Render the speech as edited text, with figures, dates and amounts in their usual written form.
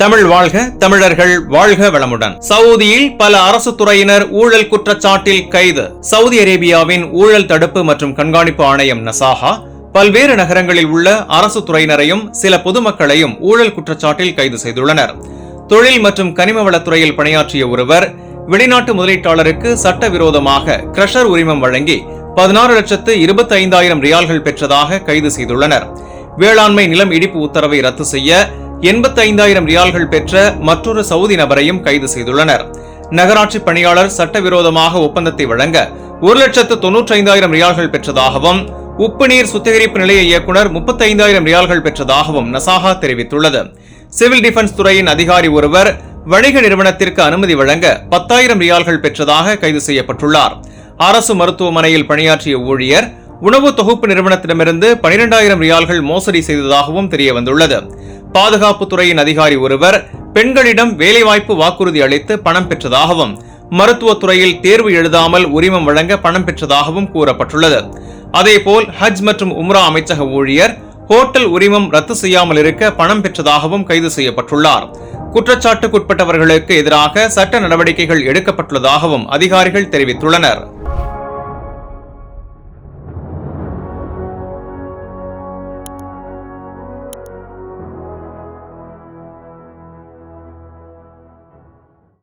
தமிழ் வாழ்க, தமிழர்கள் வாழ்க வளமுடன். சவுதியில் பல அரசு துறையினர் ஊழல் குற்றச்சாட்டில் கைது. சவுதி அரேபியாவின் ஊழல் தடுப்பு மற்றும் கண்காணிப்பு ஆணையம் நசாஹா பல்வேறு நகரங்களில் உள்ள அரசு துறையினரையும் சில பொதுமக்களையும் ஊழல் குற்றச்சாட்டில் கைது செய்துள்ளனர். தொழில் மற்றும் கனிம வளத்துறையில் பணியாற்றிய ஒருவர் வெளிநாட்டு முதலீட்டாளருக்கு சட்டவிரோதமாக கிரஷர் உரிமம் வழங்கி 16,25,000 ரியால்கள் பெற்றதாக கைது செய்துள்ளனர். வேளாண்மை நிலம் இடிப்பு உத்தரவை ரத்து செய்ய 85,000 ரியால்கள் பெற்ற மற்றொரு சவுதி நபரையும் கைது செய்துள்ளனர். நகராட்சி பணியாளர் சட்டவிரோதமாக ஒப்பந்தத்தை வழங்க 1,95,000 ரியால்கள் பெற்றதாகவும், உப்பு நீர் சுத்திகரிப்பு நிலைய இயக்குநர் 35,000 ரியால்கள் பெற்றதாகவும் நசாஹா தெரிவித்துள்ளது. சிவில் டிஃபென்ஸ் துறையின் அதிகாரி ஒருவர் வணிக நிறுவனத்திற்கு அனுமதி வழங்க 10,000 ரியால்கள் பெற்றதாக கைது செய்யப்பட்டுள்ளார். அரசு மருத்துவமனையில் பணியாற்றிய ஊழியர் உணவு தொகுப்பு நிறுவனத்திடமிருந்து 12,000 ரியால்கள் மோசடி செய்ததாகவும் தெரியவந்துள்ளது. பாதுகாப்புத்துறையின் அதிகாரி ஒருவர் பெண்களிடம் வேலைவாய்ப்பு வாக்குறுதி அளித்து பணம் பெற்றதாகவும், மருத்துவத்துறையில் தேர்வு எழுதாமல் உரிமம் வழங்க பணம் பெற்றதாகவும் கூறப்பட்டுள்ளது. அதேபோல் ஹஜ் மற்றும் உம்ரா அமைச்சக ஊழியர் ஹோட்டல் உரிமம் ரத்து செய்யாமல் இருக்க பணம் பெற்றதாகவும் கைது செய்யப்பட்டுள்ளார். குற்றச்சாட்டுக்குட்பட்டவர்களுக்கு எதிராக சட்ட நடவடிக்கைகள் எடுக்கப்பட்டுள்ளதாகவும் அதிகாரிகள் தெரிவித்துள்ளனர்.